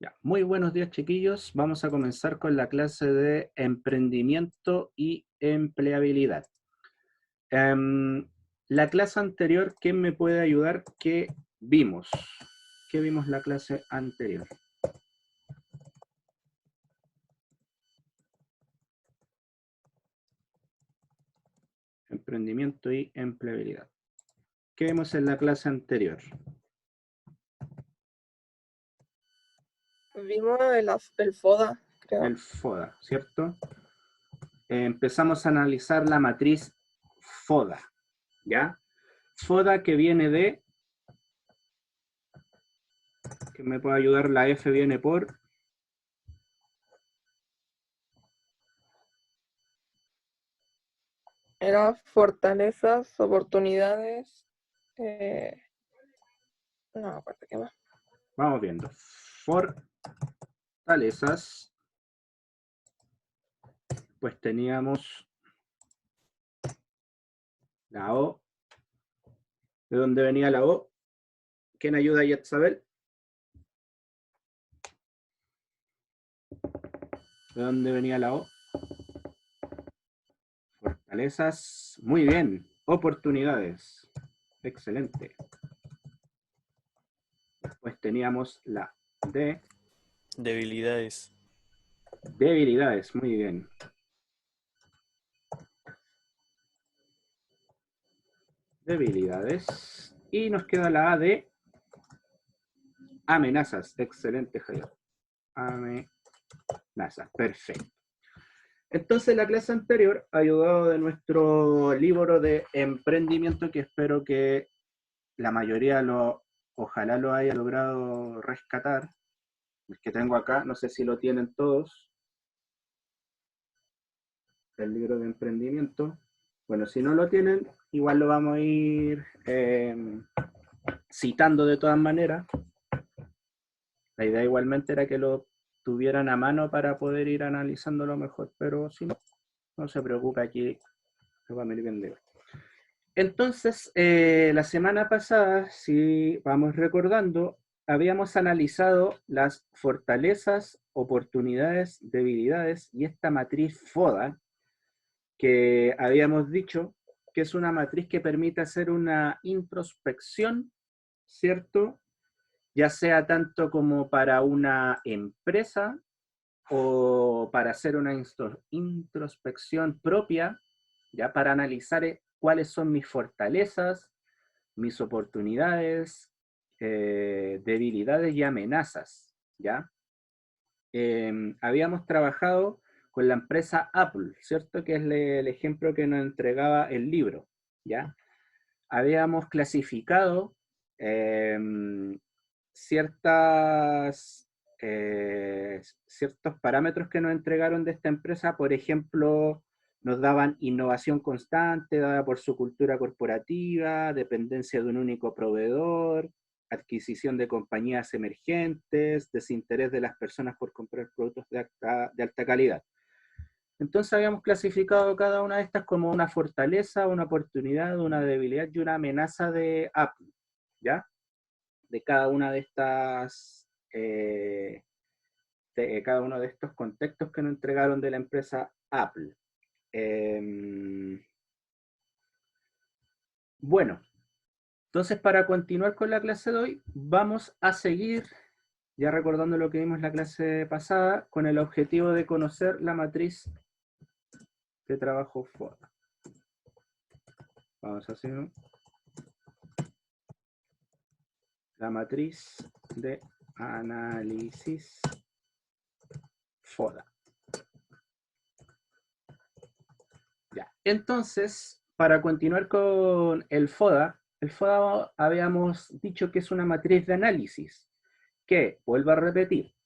Ya, muy buenos días, chiquillos. Vamos a comenzar con la clase de emprendimiento y empleabilidad. Em, la clase anterior, ¿quién me puede ayudar? ¿Qué vimos? ¿Qué vimos la clase anterior? Emprendimiento y empleabilidad. ¿Qué vimos en la clase anterior? Vimos el FODA, creo. El FODA, ¿cierto? Empezamos a analizar la matriz FODA, ¿ya? FODA que viene de, que me puede ayudar, la F viene por Era fortalezas, oportunidades. eh, no me acuerdo qué más. Vamos viendo. Fortalezas. Pues teníamos la O. ¿De dónde venía la O? ¿Quién ayuda a Yetzabel? ¿De dónde venía la O? Fortalezas. Muy bien. Oportunidades. Excelente. Después teníamos la D. Debilidades. Debilidades. Muy bien. Debilidades. Y nos queda la A de amenazas. Excelente, Javier. Amenazas. Perfecto. Entonces, la clase anterior, ayudado de nuestro libro de emprendimiento, que espero que la mayoría ojalá lo haya logrado rescatar, el que tengo acá, no sé si lo tienen todos, el libro de emprendimiento. Bueno, si no lo tienen, igual lo vamos a ir citando de todas maneras. La idea igualmente era que lo tuvieran a mano para poder ir analizándolo mejor, pero si no, no se preocupe, aquí lo vamos a ir viendo. Entonces, la semana pasada, si vamos recordando, habíamos analizado las fortalezas, oportunidades, debilidades y esta matriz FODA, que habíamos dicho que es una matriz que permite hacer una introspección, ¿cierto? Ya sea tanto como para una empresa o para hacer una introspección propia, ya para analizar cuáles son mis fortalezas, mis oportunidades, debilidades y amenazas, ¿ya? Habíamos trabajado con la empresa Apple, ¿cierto? Que es el ejemplo que nos entregaba el libro, ¿ya? Habíamos clasificado eh, ciertas, ciertos parámetros que nos entregaron de esta empresa, por ejemplo, nos daban innovación constante dada por su cultura corporativa, dependencia de un único proveedor, adquisición de compañías emergentes, desinterés de las personas por comprar productos de alta calidad. Entonces habíamos clasificado cada una de estas como una fortaleza, una oportunidad, una debilidad y una amenaza de Apple, ¿ya? De cada una de estas, de cada uno de estos contextos que nos entregaron de la empresa Apple. Bueno, entonces para continuar con la clase de hoy, vamos a seguir, ya recordando lo que vimos en la clase pasada, con el objetivo de conocer la matriz de trabajo FODA. Vamos a hacer la matriz de análisis FODA. Ya. Entonces, para continuar con el FODA habíamos dicho que es una matriz de análisis que, vuelvo a repetir,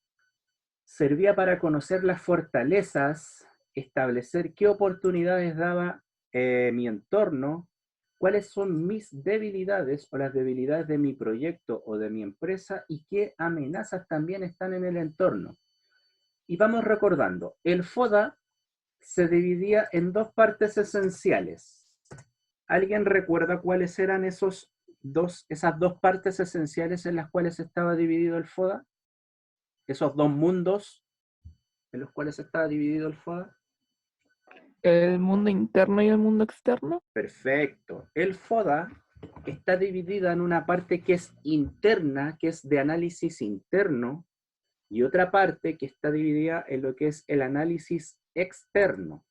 servía para conocer las fortalezas, establecer qué oportunidades daba mi entorno, cuáles son mis debilidades o las debilidades de mi proyecto o de mi empresa y qué amenazas también están en el entorno. Y vamos recordando, el FODA se dividía en dos partes esenciales. ¿Alguien recuerda cuáles eran esas dos partes esenciales en las cuales estaba dividido el FODA? esos dos mundos en los cuales está dividido el FODA. El mundo interno y el mundo externo. Perfecto. El FODA está dividida en una parte que es interna, que es de análisis interno, y otra parte que está dividida en lo que es el análisis externo,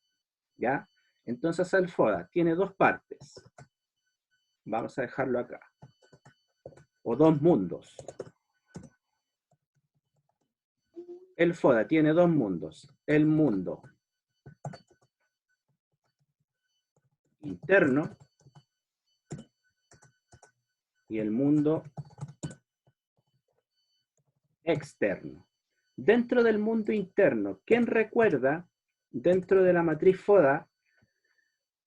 ¿ya? Entonces el FODA tiene dos partes. Vamos a dejarlo acá. O dos mundos. El FODA tiene dos mundos. El mundo interno y el mundo externo. Dentro del mundo interno, ¿quién recuerda dentro de la matriz FODA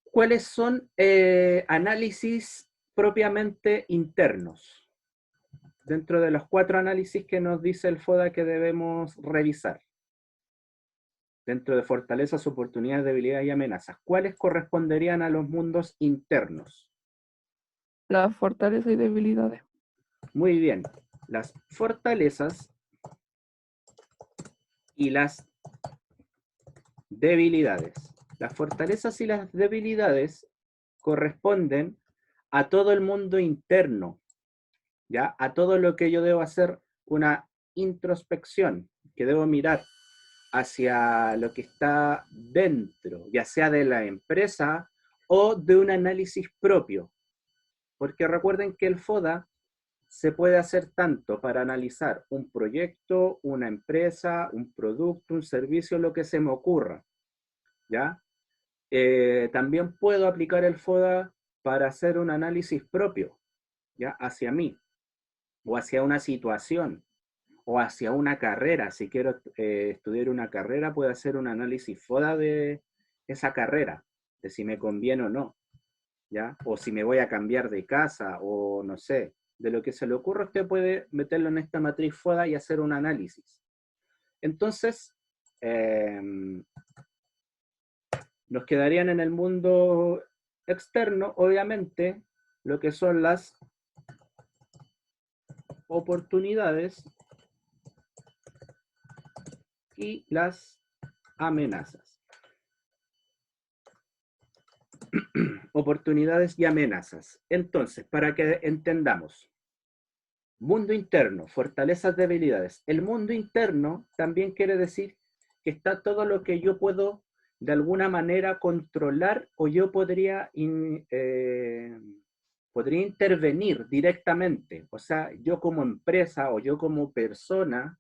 cuáles son análisis propiamente internos? Dentro de los 4 análisis que nos dice el FODA que debemos revisar. Dentro de fortalezas, oportunidades, debilidades y amenazas. ¿Cuáles corresponderían a los mundos internos? Las fortalezas y debilidades. Muy bien. Las fortalezas y las debilidades. Las fortalezas y las debilidades corresponden a todo el mundo interno, ¿ya? A todo lo que yo debo hacer una introspección, que debo mirar hacia lo que está dentro, ya sea de la empresa o de un análisis propio. Porque recuerden que el FODA se puede hacer tanto para analizar un proyecto, una empresa, un producto, un servicio, lo que se me ocurra, ¿ya? También puedo aplicar el FODA para hacer un análisis propio, ¿ya? Hacia mí, o hacia una situación, o hacia una carrera. Si quiero estudiar una carrera, puedo hacer un análisis FODA de esa carrera, de si me conviene o no, ¿ya? O si me voy a cambiar de casa, o no sé, de lo que se le ocurra, usted puede meterlo en esta matriz FODA y hacer un análisis. Entonces, nos quedarían en el mundo externo, obviamente, lo que son las oportunidades y las amenazas. Oportunidades y amenazas. Entonces, para que entendamos, mundo interno, fortalezas, debilidades. El mundo interno también quiere decir que está todo lo que yo puedo de alguna manera controlar o yo podría intervenir directamente. O sea, yo como empresa o yo como persona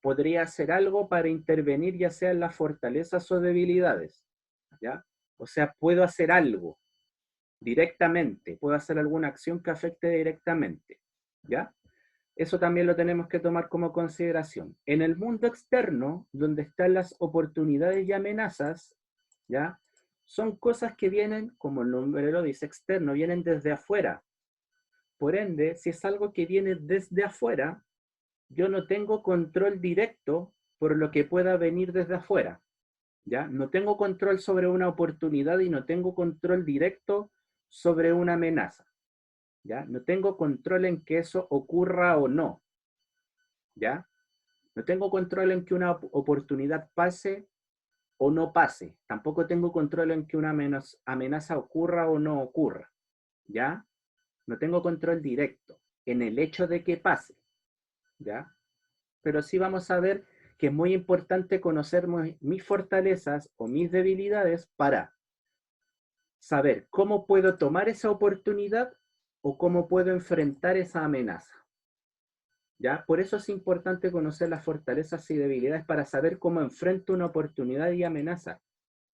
podría hacer algo para intervenir ya sea en las fortalezas o debilidades, ¿ya? O sea, puedo hacer algo directamente, puedo hacer alguna acción que afecte directamente, ¿ya? Eso también lo tenemos que tomar como consideración. En el mundo externo, donde están las oportunidades y amenazas, ¿ya? Son cosas que vienen, como el nombre lo dice, externo, vienen desde afuera. Por ende, si es algo que viene desde afuera, yo no tengo control directo por lo que pueda venir desde afuera, ¿ya? No tengo control sobre una oportunidad y no tengo control directo sobre una amenaza, ¿ya? No tengo control en que eso ocurra o no, ¿ya? No tengo control en que una oportunidad pase o no pase. Tampoco tengo control en que una amenaza ocurra o no ocurra, ¿ya? No tengo control directo en el hecho de que pase, ¿ya? Pero sí vamos a ver que es muy importante conocer mis fortalezas o mis debilidades para saber cómo puedo tomar esa oportunidad o cómo puedo enfrentar esa amenaza. ¿Ya? Por eso es importante conocer las fortalezas y debilidades para saber cómo enfrento una oportunidad y amenaza,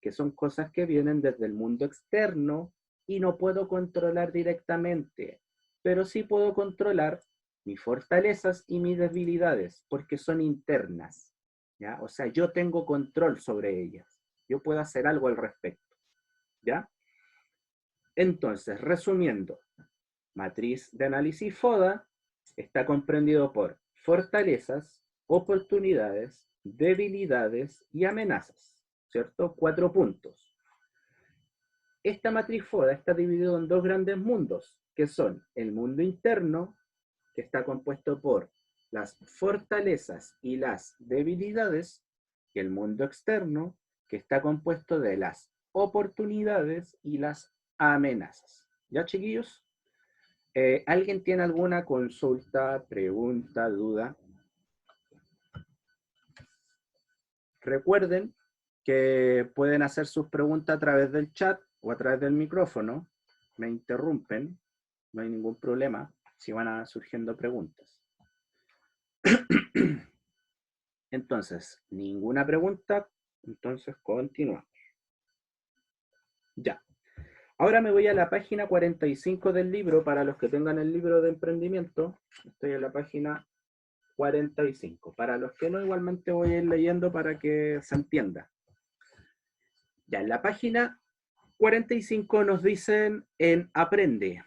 que son cosas que vienen desde el mundo externo y no puedo controlar directamente, pero sí puedo controlar mis fortalezas y mis debilidades, porque son internas, ¿ya? O sea, yo tengo control sobre ellas, yo puedo hacer algo al respecto, ¿ya? Entonces, resumiendo, matriz de análisis FODA está comprendido por fortalezas, oportunidades, debilidades y amenazas, ¿cierto? 4 puntos. Esta matriz FODA está dividida en 2 grandes mundos, que son el mundo interno, que está compuesto por las fortalezas y las debilidades, y el mundo externo, que está compuesto de las oportunidades y las amenazas. ¿Ya, chiquillos? ¿Alguien tiene alguna consulta, pregunta, duda? Recuerden que pueden hacer sus preguntas a través del chat o a través del micrófono. Me interrumpen, no hay ningún problema si van surgiendo preguntas. Entonces, ninguna pregunta, entonces continuamos. Ya. Ahora me voy a la página 45 del libro, para los que tengan el libro de emprendimiento. Estoy en la página 45. Para los que no, igualmente voy a ir leyendo para que se entienda. Ya, en la página 45 nos dicen en Aprende.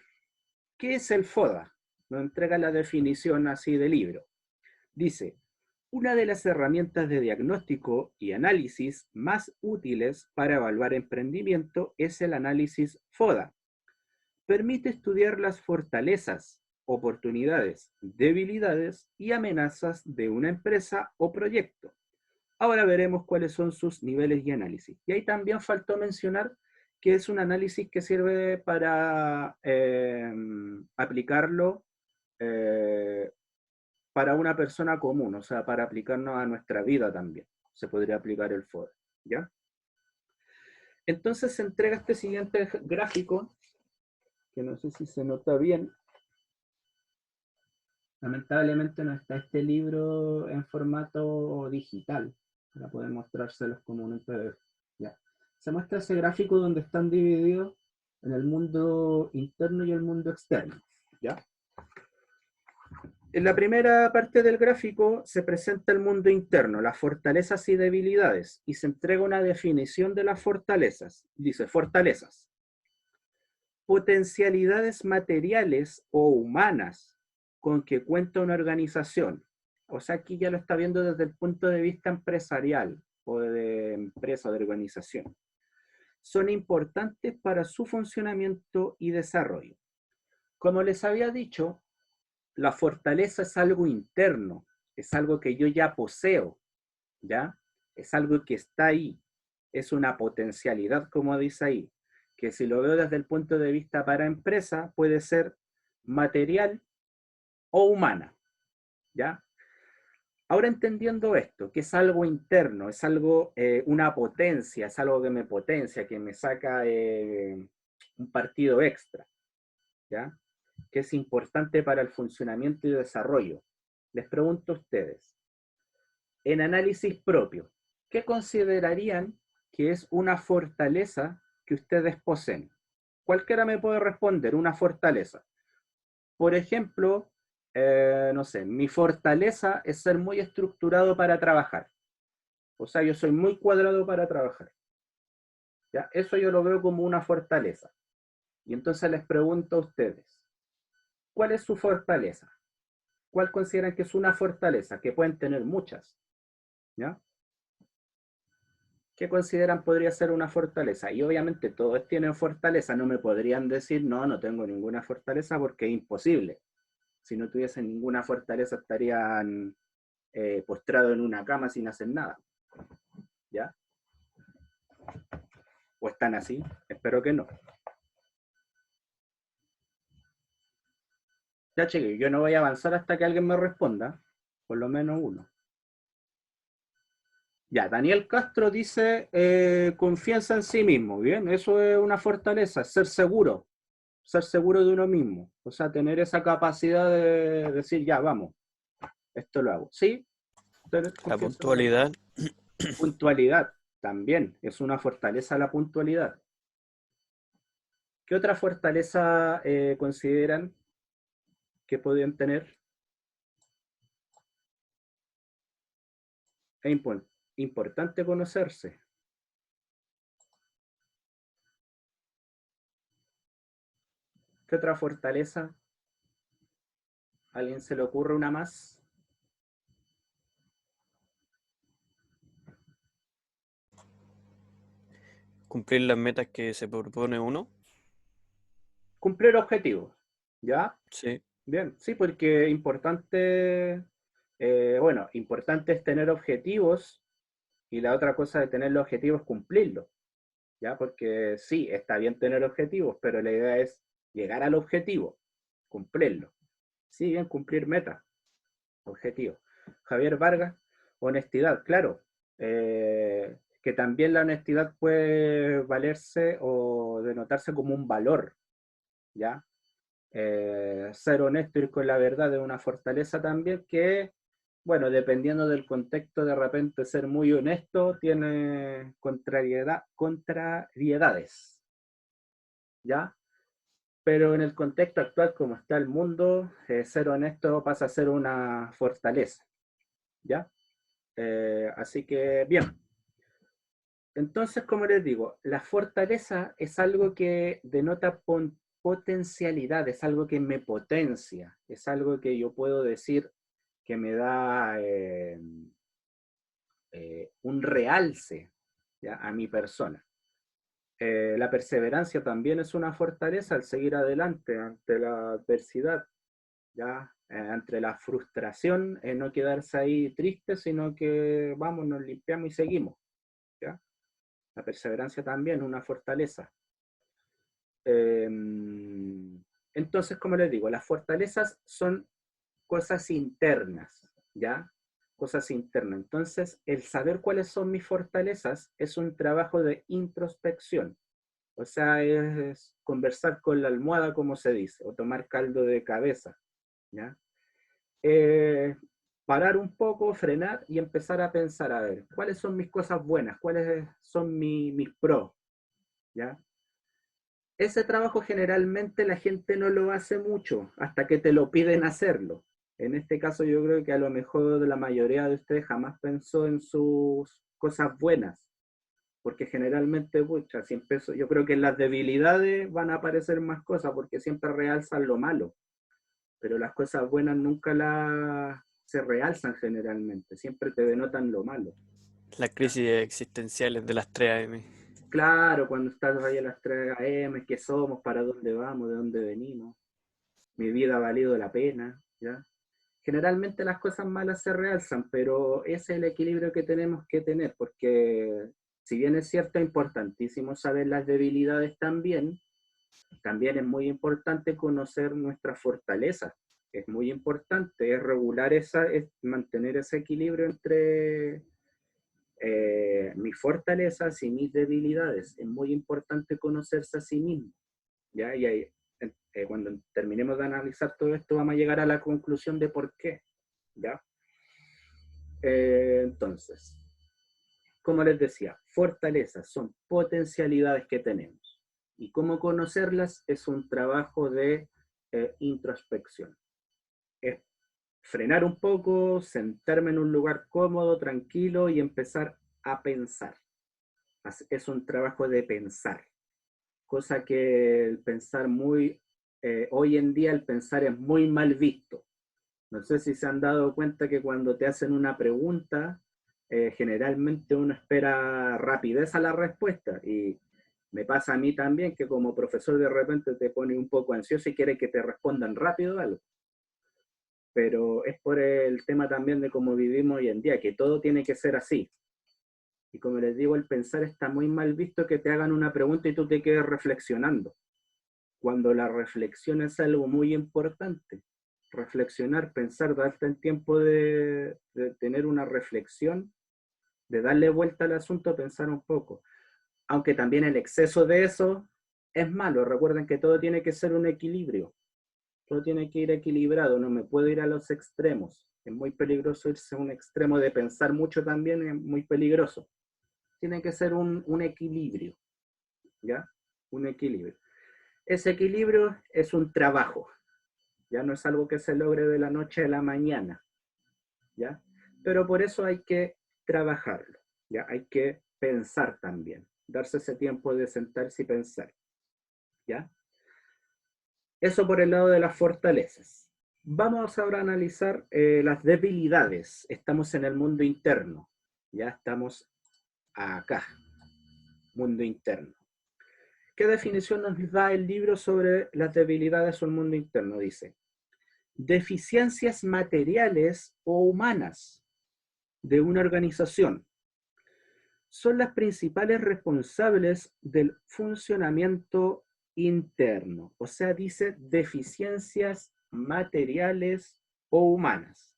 ¿Qué es el FODA? Nos entrega la definición así del libro. Dice, una de las herramientas de diagnóstico y análisis más útiles para evaluar emprendimiento es el análisis FODA. Permite estudiar las fortalezas, oportunidades, debilidades y amenazas de una empresa o proyecto. Ahora veremos cuáles son sus niveles de análisis. Y ahí también faltó mencionar que es un análisis que sirve para aplicarlo para una persona común, o sea, para aplicarnos a nuestra vida también. Se podría aplicar el FODA, ¿ya? Entonces se entrega este siguiente gráfico, que no sé si se nota bien. Lamentablemente no está este libro en formato digital, para poder mostrárselos como un PDF. ¿Ya? Se muestra ese gráfico donde están divididos en el mundo interno y el mundo externo. ¿Ya? En la primera parte del gráfico se presenta el mundo interno, las fortalezas y debilidades, y se entrega una definición de las fortalezas. Dice, fortalezas: potencialidades materiales o humanas con que cuenta una organización. O sea, aquí ya lo está viendo desde el punto de vista empresarial o de empresa o de organización. Son importantes para su funcionamiento y desarrollo. Como les había dicho, la fortaleza es algo interno, es algo que yo ya poseo, ¿ya? Es algo que está ahí, es una potencialidad, como dice ahí, que si lo veo desde el punto de vista para empresa, puede ser material o humana, ¿ya? Ahora entendiendo esto, que es algo interno, es algo, una potencia, es algo que me potencia, que me saca un partido extra, ¿ya? Que es importante para el funcionamiento y desarrollo. Les pregunto a ustedes, en análisis propio, ¿qué considerarían que es una fortaleza que ustedes poseen? Cualquiera me puede responder, una fortaleza. Por ejemplo, no sé, mi fortaleza es ser muy estructurado para trabajar. O sea, yo soy muy cuadrado para trabajar. ¿Ya? Eso yo lo veo como una fortaleza. Y entonces les pregunto a ustedes, ¿cuál es su fortaleza? ¿Cuál consideran que es una fortaleza? Que pueden tener muchas. ¿Ya? ¿Qué consideran podría ser una fortaleza? Y obviamente todos tienen fortaleza, no me podrían decir, no, no tengo ninguna fortaleza porque es imposible. Si no tuviesen ninguna fortaleza estarían postrados en una cama sin hacer nada. ¿Ya? ¿O están así? Espero que no. Ya, chiquillos, yo no voy a avanzar hasta que alguien me responda, por lo menos uno. Ya, Daniel Castro dice, confianza en sí mismo, ¿bien? Eso es una fortaleza, ser seguro de uno mismo, o sea, tener esa capacidad de decir, ya, vamos, esto lo hago. ¿Sí? La puntualidad. Puntualidad, también, es una fortaleza la puntualidad. ¿Qué otra fortaleza consideran que podrían tener? Es importante conocerse. ¿Qué otra fortaleza? ¿A alguien se le ocurre una más? Cumplir las metas que se propone uno. Cumplir objetivos, ¿ya? Sí. Bien, sí, porque es importante bueno, importante es tener objetivos y la otra cosa de tener los objetivos es cumplirlos, ¿ya? Porque sí, está bien tener objetivos, pero la idea es llegar al objetivo, cumplirlo. Sí, bien, cumplir metas, objetivos. Javier Vargas, honestidad, claro. Que también la honestidad puede valerse o denotarse como un valor, ¿ya? Ser honesto, ir con la verdad es una fortaleza también que, bueno, dependiendo del contexto, de repente ser muy honesto tiene contrariedades, ¿ya? Pero en el contexto actual, como está el mundo, ser honesto pasa a ser una fortaleza, ¿ya? Así que, bien. Entonces, como les digo, la fortaleza es algo que denota potencialidad, es algo que me potencia, es algo que yo puedo decir que me da un realce, ¿ya? A mi persona. La perseverancia también es una fortaleza al seguir adelante ante la adversidad, ¿ya? Ante la frustración, no quedarse ahí triste, sino que vamos, nos limpiamos y seguimos, ¿ya? La perseverancia también es una fortaleza. Entonces, como les digo, las fortalezas son cosas internas, ¿ya? Cosas internas. Entonces, el saber cuáles son mis fortalezas es un trabajo de introspección. O sea, es conversar con la almohada, como se dice, o tomar caldo de cabeza, ¿ya? Parar un poco, frenar y empezar a pensar, a ver, ¿cuáles son mis cosas buenas? ¿Cuáles son mis pros? ¿Ya? Ese trabajo generalmente la gente no lo hace mucho hasta que te lo piden hacerlo. En este caso yo creo que a lo mejor la mayoría de ustedes jamás pensó en sus cosas buenas, porque generalmente, pucha, siempre yo creo que en las debilidades van a aparecer más cosas porque siempre realzan lo malo, pero las cosas buenas nunca se realzan generalmente, siempre te denotan lo malo. Las crisis existenciales de las 3 AM. Claro, cuando estás ahí a las 3 AM, ¿qué somos? ¿Para dónde vamos? ¿De dónde venimos? Mi vida ha valido la pena, ¿ya? Generalmente las cosas malas se realzan, pero ese es el equilibrio que tenemos que tener, porque si bien es cierto, es importantísimo saber las debilidades también es muy importante conocer nuestras fortalezas. Es muy importante, es regular es mantener ese equilibrio entre mis fortalezas y mis debilidades. Es muy importante conocerse a sí mismo, ¿ya? Y ahí, cuando terminemos de analizar todo esto, vamos a llegar a la conclusión de por qué, ¿ya? Entonces, como les decía, fortalezas son potencialidades que tenemos. Y cómo conocerlas es un trabajo de introspección. Es frenar un poco, sentarme en un lugar cómodo, tranquilo y empezar a pensar. Es un trabajo de pensar, cosa que el pensar hoy en día el pensar es muy mal visto. No sé si se han dado cuenta que cuando te hacen una pregunta, generalmente uno espera rapidez a la respuesta y me pasa a mí también que como profesor de repente te pone un poco ansioso y quiere que te respondan rápido algo. Pero es por el tema también de cómo vivimos hoy en día, que todo tiene que ser así. Y como les digo, el pensar está muy mal visto que te hagan una pregunta y tú te quedes reflexionando, cuando la reflexión es algo muy importante. Reflexionar, pensar, darte el tiempo de tener una reflexión, de darle vuelta al asunto, pensar un poco. Aunque también el exceso de eso es malo. Recuerden que todo tiene que ser un equilibrio. Todo tiene que ir equilibrado. No me puedo ir a los extremos. Es muy peligroso irse a un extremo de pensar mucho también, es muy peligroso. Tiene que ser un equilibrio, ¿ya? Un equilibrio. Ese equilibrio es un trabajo, ya no es algo que se logre de la noche a la mañana, ¿ya? Pero por eso hay que trabajarlo, ¿ya? Hay que pensar también, darse ese tiempo de sentarse y pensar, ¿ya? Eso por el lado de las fortalezas. Vamos ahora a analizar las debilidades. Estamos en el mundo interno, ya estamos acá, mundo interno. ¿Qué definición nos da el libro sobre las debilidades o el mundo interno? Dice, deficiencias materiales o humanas de una organización son las principales responsables del funcionamiento interno. O sea, dice deficiencias materiales o humanas.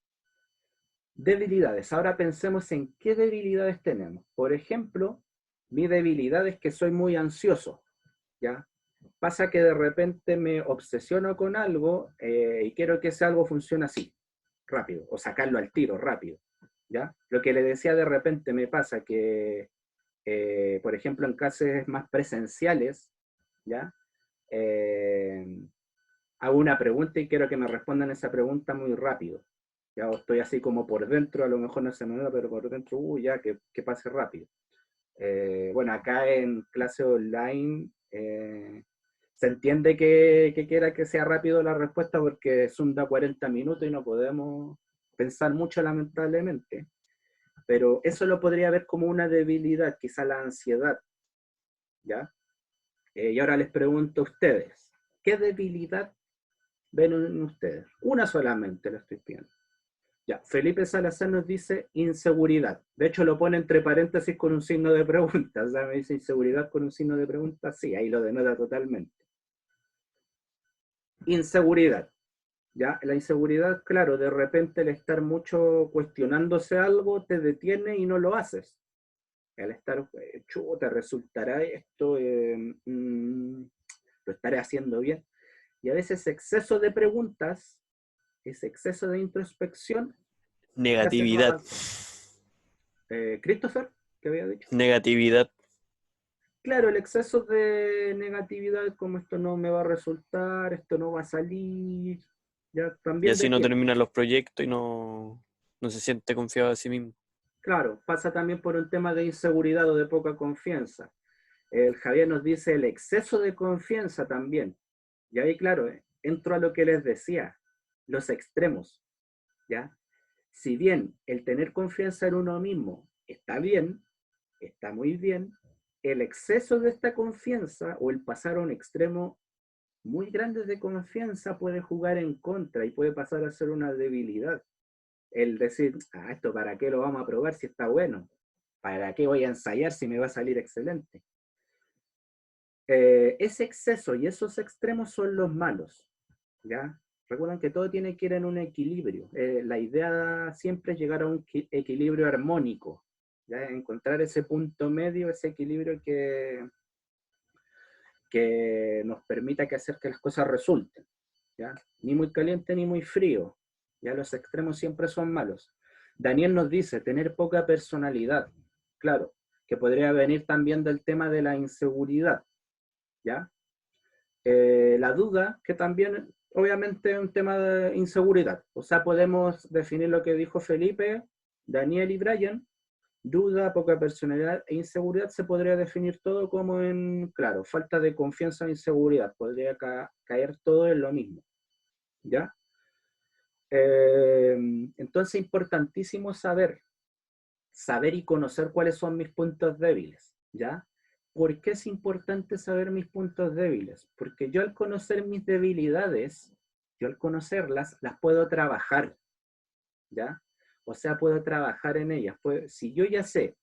Debilidades. Ahora pensemos en qué debilidades tenemos. Por ejemplo, mi debilidad es que soy muy ansioso, ¿ya? Pasa que de repente me obsesiono con algo y quiero que ese algo funcione así, rápido, o sacarlo al tiro, rápido, ¿ya? Lo que le decía, de repente me pasa que, por ejemplo, en clases más presenciales, ¿ya? Hago una pregunta y quiero que me respondan esa pregunta muy rápido. Ya estoy así como por dentro, a lo mejor no se me nota, pero por dentro, ya que pase rápido. Bueno, acá en clase online se entiende que quiera que sea rápido la respuesta porque Zoom da 40 minutos y no podemos pensar mucho, lamentablemente. Pero eso lo podría ver como una debilidad, quizá la ansiedad, ¿ya? Y ahora les pregunto a ustedes, ¿qué debilidad ven en ustedes? Una solamente le estoy pidiendo. Ya, Felipe Salazar nos dice inseguridad. De hecho, lo pone entre paréntesis con un signo de pregunta. O sea, me dice inseguridad con un signo de pregunta. Sí, ahí lo denota totalmente. Inseguridad. Ya, la inseguridad, claro, de repente el estar mucho cuestionándose algo te detiene y no lo haces. El estar, chuta, resultará esto, lo estaré haciendo bien. Y a veces exceso de preguntas, ese exceso de introspección, Negatividad. Christopher, ¿qué había dicho? Negatividad. Claro, el exceso de negatividad, como esto no me va a resultar, esto no va a salir, ya Y también así no detiene. terminan los proyectos y no se siente confiado a sí mismo. Claro, pasa también por un tema de inseguridad o de poca confianza. El Javier nos dice el exceso de confianza también. Y ahí, claro, entro a lo que les decía, los extremos, ¿ya? Si bien el tener confianza en uno mismo está bien, está muy bien, el exceso de esta confianza o el pasar a un extremo muy grande de confianza puede jugar en contra y puede pasar a ser una debilidad. El decir, esto para qué lo vamos a probar si está bueno, para qué voy a ensayar si me va a salir excelente. Ese exceso y esos extremos son los malos, ¿ya? Recuerden que todo tiene que ir en un equilibrio. La idea siempre es llegar a un equilibrio armónico, ¿ya? Encontrar ese punto medio, ese equilibrio que nos permita que hacer que las cosas resulten, ¿ya? Ni muy caliente ni muy frío, ya los extremos siempre son malos. Daniel nos dice, tener poca personalidad, claro, que podría venir también del tema de la inseguridad, ¿ya? La duda, que también obviamente es un tema de inseguridad, o sea, podemos definir lo que dijo Felipe, Daniel y Brian. Duda, poca personalidad e inseguridad se podría definir todo como en, claro, falta de confianza e inseguridad. Podría caer todo en lo mismo, ¿ya? Entonces, importantísimo saber y conocer cuáles son mis puntos débiles, ¿ya? ¿Por qué es importante saber mis puntos débiles? Porque yo al conocer mis debilidades, yo al conocerlas, las puedo trabajar, ¿ya? O sea, puedo trabajar en ellas. Si yo ya sé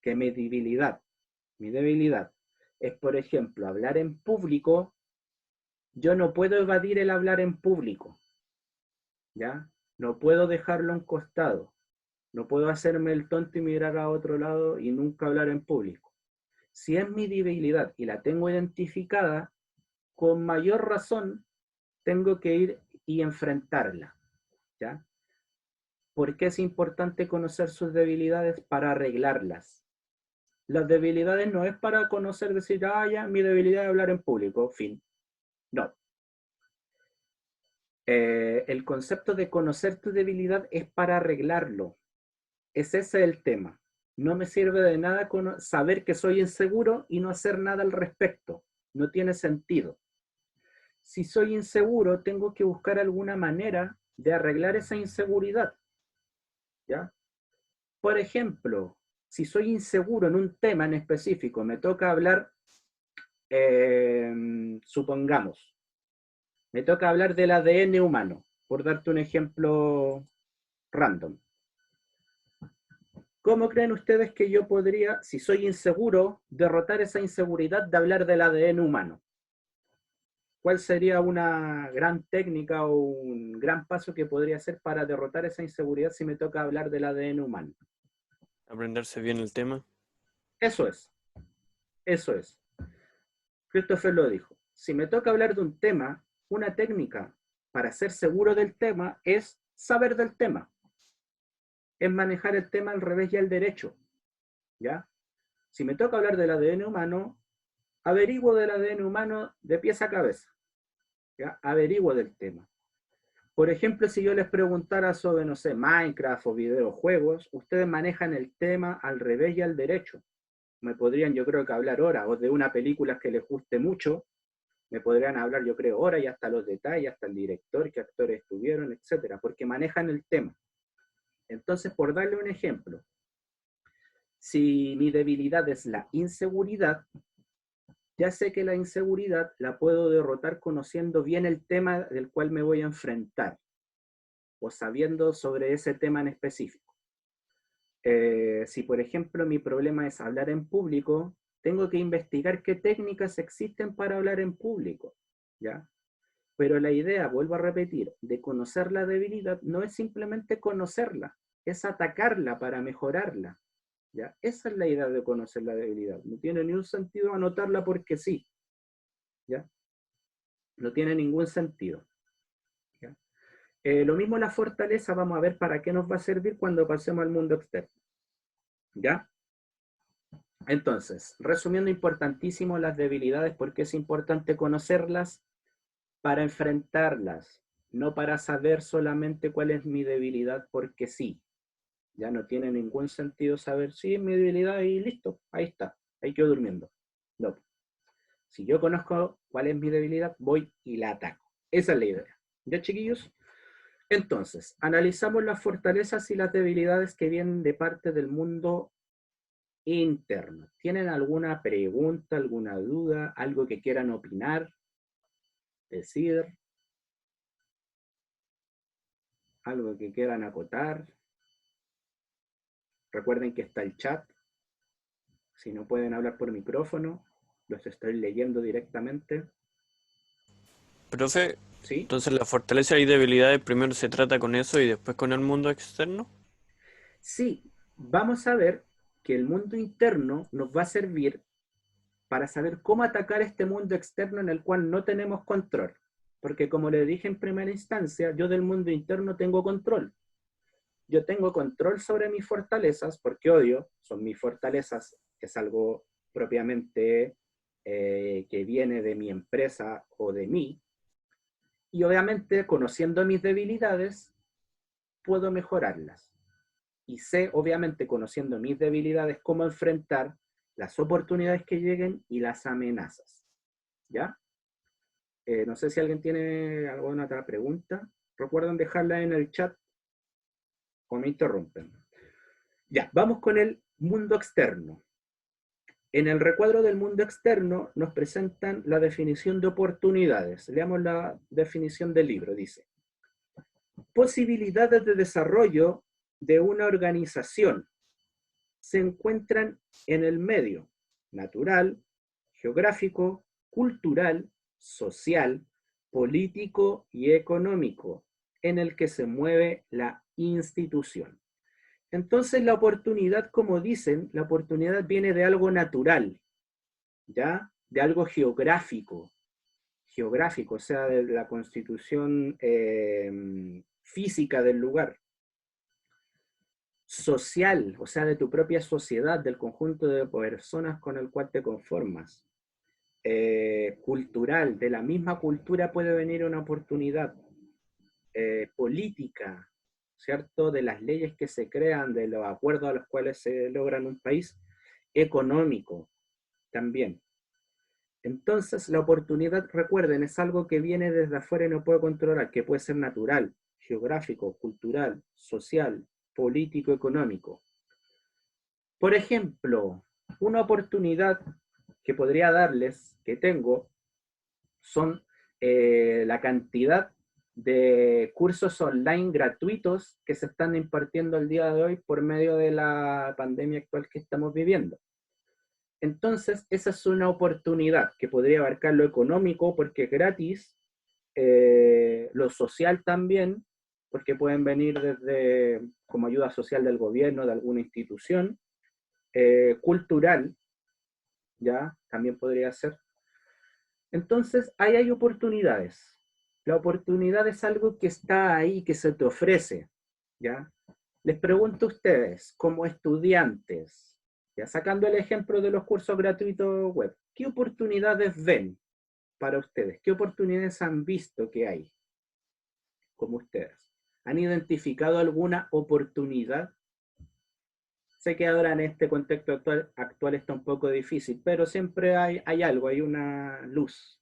que mi debilidad es, por ejemplo, hablar en público, yo no puedo evadir el hablar en público, ¿ya? No puedo dejarlo a un costado, no puedo hacerme el tonto y mirar a otro lado y nunca hablar en público. Si es mi debilidad y la tengo identificada, con mayor razón tengo que ir y enfrentarla, ¿ya? ¿Por qué es importante conocer sus debilidades? Para arreglarlas. Las debilidades no es para conocer, decir, ya, mi debilidad es hablar en público, fin. No. El concepto de conocer tu debilidad es para arreglarlo. Es ese el tema. No me sirve de nada saber que soy inseguro y no hacer nada al respecto. No tiene sentido. Si soy inseguro, tengo que buscar alguna manera de arreglar esa inseguridad, ¿ya? Por ejemplo, si soy inseguro en un tema en específico, me toca hablar, supongamos, me toca hablar del ADN humano, por darte un ejemplo random. ¿Cómo creen ustedes que yo podría, si soy inseguro, derrotar esa inseguridad de hablar del ADN humano? ¿Cuál sería una gran técnica o un gran paso que podría hacer para derrotar esa inseguridad si me toca hablar del ADN humano? Aprenderse bien el tema. Eso es, eso es. Christopher lo dijo. Si me toca hablar de un tema, una técnica para ser seguro del tema es saber del tema. Es manejar el tema al revés y al derecho. ¿Ya? Si me toca hablar del ADN humano, averiguo del ADN humano de pies a cabeza. ¿Ya? Averiguo del tema. Por ejemplo, si yo les preguntara sobre, no sé, Minecraft o videojuegos, ustedes manejan el tema al revés y al derecho. Me podrían, yo creo que hablar horas, o de una película que les guste mucho, me podrían hablar, yo creo, horas y hasta los detalles, hasta el director, qué actores estuvieron, etcétera, porque manejan el tema. Entonces, por darle un ejemplo, si mi debilidad es la inseguridad, ya sé que la inseguridad la puedo derrotar conociendo bien el tema del cual me voy a enfrentar o sabiendo sobre ese tema en específico. Si, por ejemplo, mi problema es hablar en público, tengo que investigar qué técnicas existen para hablar en público, ¿ya? Pero la idea, vuelvo a repetir, de conocer la debilidad no es simplemente conocerla, es atacarla para mejorarla, ¿ya? Esa es la idea de conocer la debilidad. No tiene ni un sentido anotarla porque sí, ¿ya? No tiene ningún sentido. ¿Ya? Lo mismo la fortaleza, vamos a ver para qué nos va a servir cuando pasemos al mundo externo. ¿Ya? Entonces, resumiendo, importantísimo las debilidades, porque es importante conocerlas para enfrentarlas, no para saber solamente cuál es mi debilidad porque sí. Ya no tiene ningún sentido saber si es mi debilidad y listo, ahí está, ahí quedo durmiendo. No. Si yo conozco cuál es mi debilidad, voy y la ataco. Esa es la idea. ¿Ya, chiquillos? Entonces, analizamos las fortalezas y las debilidades que vienen de parte del mundo interno. ¿Tienen alguna pregunta, alguna duda, algo que quieran opinar, decir, algo que quieran acotar? Recuerden que está el chat. Si no pueden hablar por micrófono, los estoy leyendo directamente. Profe, ¿Sí? entonces la fortaleza y debilidades primero se trata con eso y después con el mundo externo. Sí, vamos a ver que el mundo interno nos va a servir para saber cómo atacar este mundo externo en el cual no tenemos control. Porque como le dije en primera instancia, yo del mundo interno tengo control. Yo tengo control sobre mis fortalezas, porque odio, son mis fortalezas, es algo propiamente que viene de mi empresa o de mí. Y obviamente, conociendo mis debilidades, puedo mejorarlas. Y sé, obviamente, conociendo mis debilidades, cómo enfrentar las oportunidades que lleguen y las amenazas. ¿Ya? No sé si alguien tiene alguna otra pregunta. Recuerden dejarla en el chat o me interrumpen. Ya, vamos con el mundo externo. En el recuadro del mundo externo nos presentan la definición de oportunidades. Leamos la definición del libro. Dice, posibilidades de desarrollo de una organización se encuentran en el medio natural, geográfico, cultural, social, político y económico en el que se mueve la institución. Entonces la oportunidad, como dicen, la oportunidad viene de algo natural, ¿ya? De algo geográfico, o sea, de la constitución física del lugar. Social, o sea, de tu propia sociedad, del conjunto de personas con el cual te conformas. Cultural, de la misma cultura puede venir una oportunidad. Política, ¿cierto? De las leyes que se crean, de los acuerdos a los cuales se logran un país. Económico, también. Entonces, la oportunidad, recuerden, es algo que viene desde afuera y no puedo controlar, que puede ser natural, geográfico, cultural, social, político, económico. Por ejemplo, una oportunidad que podría darles, que tengo, son la cantidad de cursos online gratuitos que se están impartiendo el día de hoy por medio de la pandemia actual que estamos viviendo. Entonces, esa es una oportunidad que podría abarcar lo económico porque es gratis, lo social también, porque pueden venir desde como ayuda social del gobierno, de alguna institución, cultural, ya, también podría ser. Entonces, ahí hay oportunidades. La oportunidad es algo que está ahí, que se te ofrece, ¿ya? Les pregunto a ustedes, como estudiantes, ya sacando el ejemplo de los cursos gratuitos web, ¿qué oportunidades ven para ustedes? ¿Qué oportunidades han visto que hay como ustedes? ¿Han identificado alguna oportunidad? Sé que ahora en este contexto actual está un poco difícil, pero siempre hay algo, hay una luz.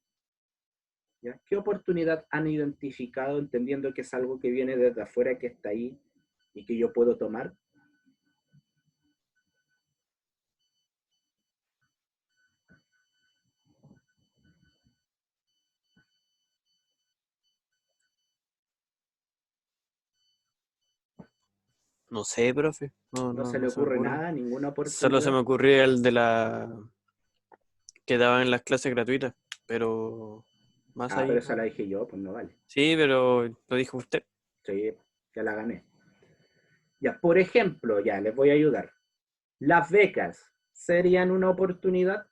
¿Ya? ¿Qué oportunidad han identificado entendiendo que es algo que viene desde afuera, que está ahí y que yo puedo tomar? No sé, profe. No se le No se me ocurre ocurre. nada, ninguna Solo se oportunidad. me ocurría el de la que daban en las clases gratuitas, pero más Ah, pero ahí esa la no. dije yo, pues no vale. Sí, pero lo dijo usted. Sí, ya la gané. Ya, por ejemplo, ya les voy a ayudar. Las becas serían una oportunidad.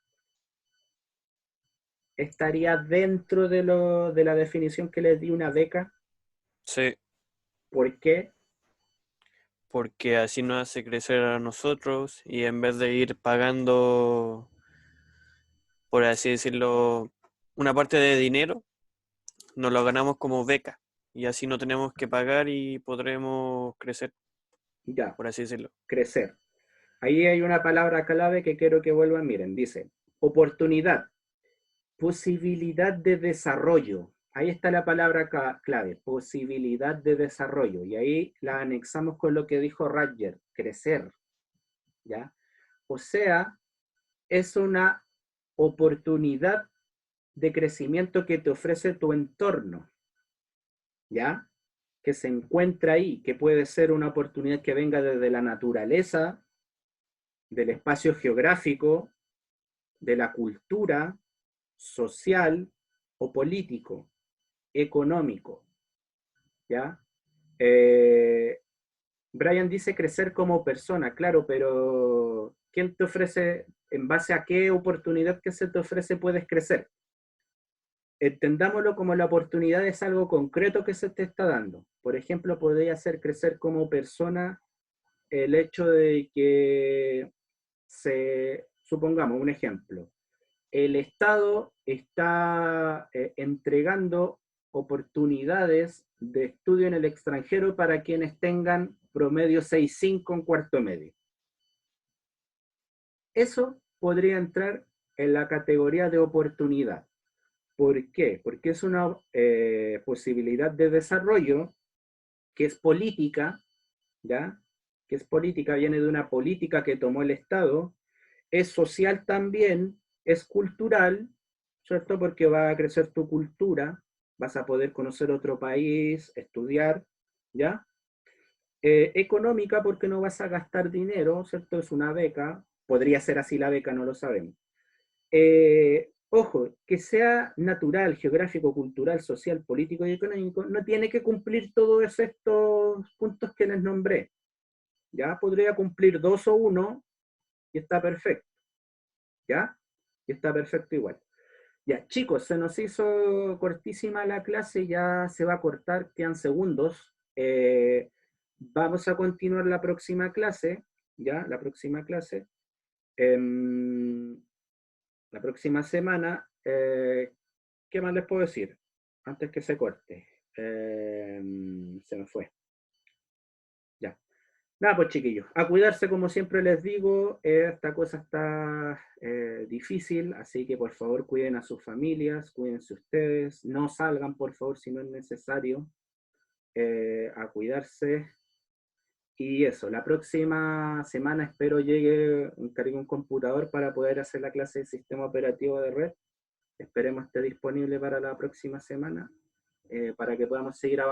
¿Estaría dentro de la definición que les di una beca? Sí, ¿Por qué? porque así nos hace crecer a nosotros y en vez de ir pagando, por así decirlo, una parte de dinero, nos lo ganamos como beca y así no tenemos que pagar y podremos crecer, Ya, por así decirlo. crecer. Ahí hay una palabra clave que quiero que vuelvan, miren, dice, oportunidad, posibilidad de desarrollo. Ahí está la palabra clave, posibilidad de desarrollo. Y ahí la anexamos con lo que dijo Roger, crecer, ¿ya? O sea, es una oportunidad de crecimiento que te ofrece tu entorno, ¿ya? Que se encuentra ahí, que puede ser una oportunidad que venga desde la naturaleza, del espacio geográfico, de la cultura, social o político, económico, ¿ya? Eh, Brian dice crecer como persona, claro, pero ¿quién te ofrece, en base a qué oportunidad que se te ofrece puedes crecer? Entendámoslo como la oportunidad es algo concreto que se te está dando. Por ejemplo, podría ser crecer como persona el hecho de que supongamos un ejemplo, el Estado está entregando oportunidades de estudio en el extranjero para quienes tengan promedio 6,5 en cuarto medio. Eso podría entrar en la categoría de oportunidad. ¿Por qué? Porque es una posibilidad de desarrollo que es política, ¿ya? Que es política, viene de una política que tomó el Estado, es social también, es cultural, ¿cierto? Porque va a crecer tu cultura, vas a poder conocer otro país, estudiar, ¿ya? Económica porque no vas a gastar dinero, ¿cierto? Es una beca, podría ser así la beca, no lo sabemos. Ojo, que sea natural, geográfico, cultural, social, político y económico, no tiene que cumplir todos estos puntos que les nombré. Ya podría cumplir 2 o 1 y está perfecto. ¿Ya? Y está perfecto igual. Ya, chicos, se nos hizo cortísima la clase, ya se va a cortar, quedan segundos. Vamos a continuar la próxima clase, ¿ya? La próxima clase. La próxima semana, ¿qué más les puedo decir? Antes que se corte. Se me fue. Ya. Nada, pues chiquillos, a cuidarse como siempre les digo, esta cosa está difícil, así que por favor cuiden a sus familias, cuídense ustedes, no salgan por favor si no es necesario, a cuidarse. Y eso, la próxima semana espero llegue, cargue un computador para poder hacer la clase de sistema operativo de red. Esperemos esté disponible para la próxima semana. para que podamos seguir avanzando.